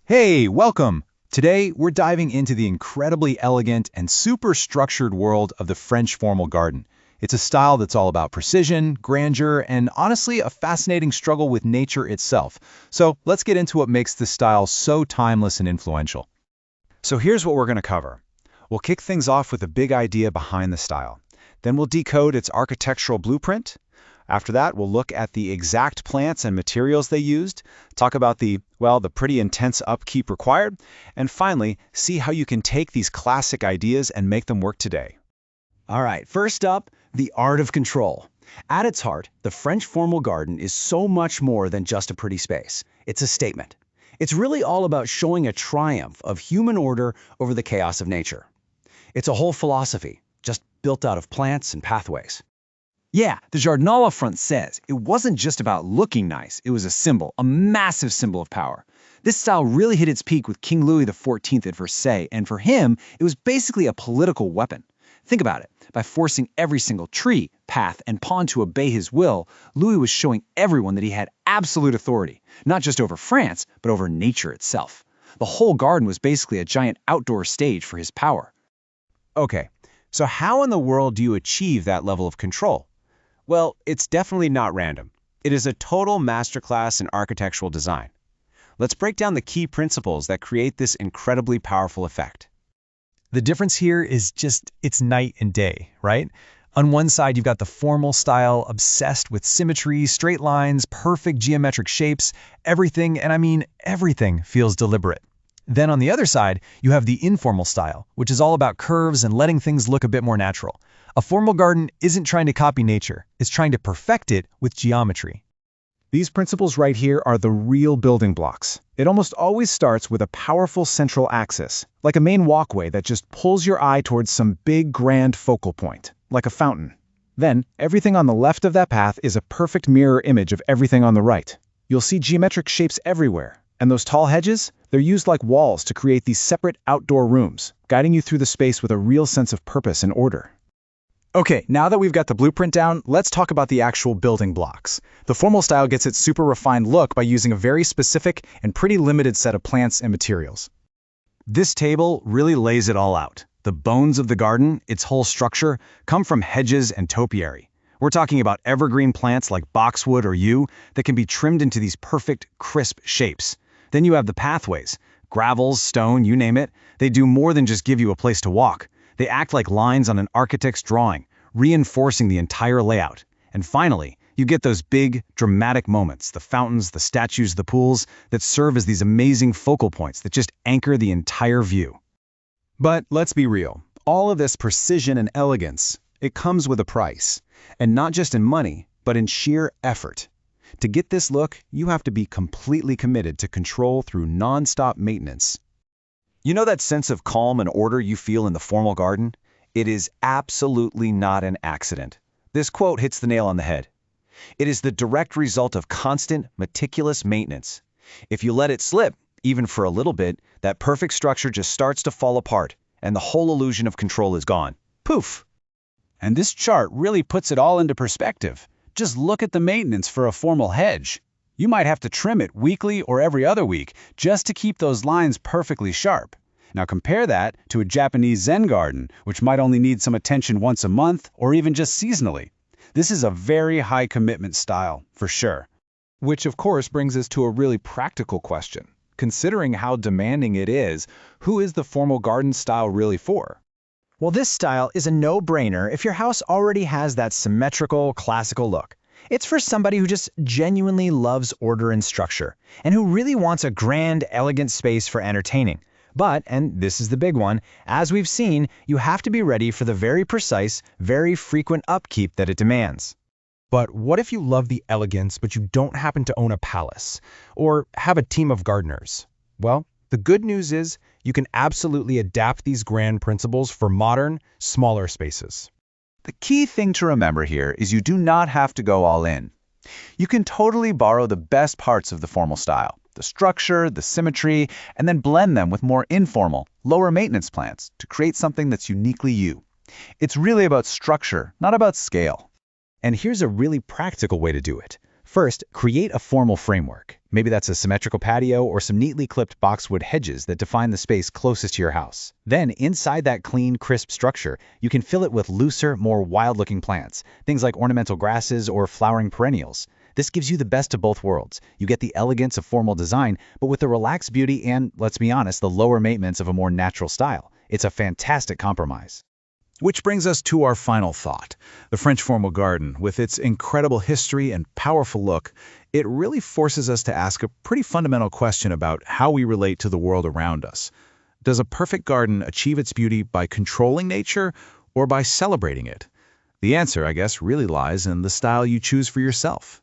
Hey, welcome! Today, we're diving into the incredibly elegant and super structured world of the French formal garden. It's a style that's all about precision, grandeur, and honestly, a fascinating struggle with nature itself. So let's get into what makes this style so timeless and influential. So here's what we're going to cover. We'll kick things off with the big idea behind the style. Then we'll decode its architectural blueprint. After that, we'll look at the exact plants and materials they used, talk about the pretty intense upkeep required, and finally, see how you can take these classic ideas and make them work today. All right, first up, the art of control. At its heart, the French formal garden is so much more than just a pretty space. It's a statement. It's really all about showing a triumph of human order over the chaos of nature. It's a whole philosophy, just built out of plants and pathways. Yeah, the Jardinal up front says it wasn't just about looking nice, it was a symbol, a massive symbol of power. This style really hit its peak with King Louis XIV at Versailles, and for him, it was basically a political weapon. Think about it. By forcing every single tree, path, and pond to obey his will, Louis was showing everyone that he had absolute authority, not just over France, but over nature itself. The whole garden was basically a giant outdoor stage for his power. Okay, so how in the world do you achieve that level of control? Well, it's definitely not random. It is a total masterclass in architectural design. Let's break down the key principles that create this incredibly powerful effect. The difference here is just it's night and day, right? On one side, you've got the formal style obsessed with symmetry, straight lines, perfect geometric shapes, everything, and I mean everything, feels deliberate. Then on the other side, you have the informal style, which is all about curves and letting things look a bit more natural. A formal garden isn't trying to copy nature, it's trying to perfect it with geometry. These principles right here are the real building blocks. It almost always starts with a powerful central axis, like a main walkway that just pulls your eye towards some big, grand focal point, like a fountain. Then, everything on the left of that path is a perfect mirror image of everything on the right. You'll see geometric shapes everywhere, and those tall hedges, they're used like walls to create these separate outdoor rooms, guiding you through the space with a real sense of purpose and order. Okay, now that we've got the blueprint down, let's talk about the actual building blocks. The formal style gets its super refined look by using a very specific and pretty limited set of plants and materials. This table really lays it all out. The bones of the garden, its whole structure, come from hedges and topiary. We're talking about evergreen plants like boxwood or yew that can be trimmed into these perfect, crisp shapes. Then you have the pathways, gravels, stone, you name it. They do more than just give you a place to walk. They act like lines on an architect's drawing, reinforcing the entire layout. And finally, you get those big, dramatic moments, the fountains, the statues, the pools, that serve as these amazing focal points that just anchor the entire view. But let's be real, all of this precision and elegance, it comes with a price. And not just in money, but in sheer effort. To get this look, you have to be completely committed to control through non-stop maintenance. You know that sense of calm and order you feel in the formal garden? It is absolutely not an accident. This quote hits the nail on the head. It is the direct result of constant, meticulous maintenance. If you let it slip, even for a little bit, that perfect structure just starts to fall apart, and the whole illusion of control is gone. Poof! And this chart really puts it all into perspective. Just look at the maintenance for a formal hedge. You might have to trim it weekly or every other week just to keep those lines perfectly sharp. Now compare that to a Japanese Zen garden, which might only need some attention once a month or even just seasonally. This is a very high commitment style, for sure. Which of course brings us to a really practical question. Considering how demanding it is, who is the formal garden style really for? Well, this style is a no-brainer if your house already has that symmetrical, classical look. It's for somebody who just genuinely loves order and structure, and who really wants a grand, elegant space for entertaining. But, and this is the big one, as we've seen, you have to be ready for the very precise, very frequent upkeep that it demands. But what if you love the elegance, but you don't happen to own a palace, or have a team of gardeners? Well, the good news is you can absolutely adapt these grand principles for modern, smaller spaces. The key thing to remember here is you do not have to go all in. You can totally borrow the best parts of the formal style, the structure, the symmetry, and then blend them with more informal, lower maintenance plants to create something that's uniquely you. It's really about structure, not about scale. And here's a really practical way to do it. First, create a formal framework. Maybe that's a symmetrical patio or some neatly clipped boxwood hedges that define the space closest to your house. Then, inside that clean, crisp structure, you can fill it with looser, more wild-looking plants, things like ornamental grasses or flowering perennials. This gives you the best of both worlds. You get the elegance of formal design, but with the relaxed beauty and, let's be honest, the lower maintenance of a more natural style. It's a fantastic compromise. Which brings us to our final thought. The French formal garden, with its incredible history and powerful look, it really forces us to ask a pretty fundamental question about how we relate to the world around us. Does a perfect garden achieve its beauty by controlling nature or by celebrating it? The answer, I guess, really lies in the style you choose for yourself.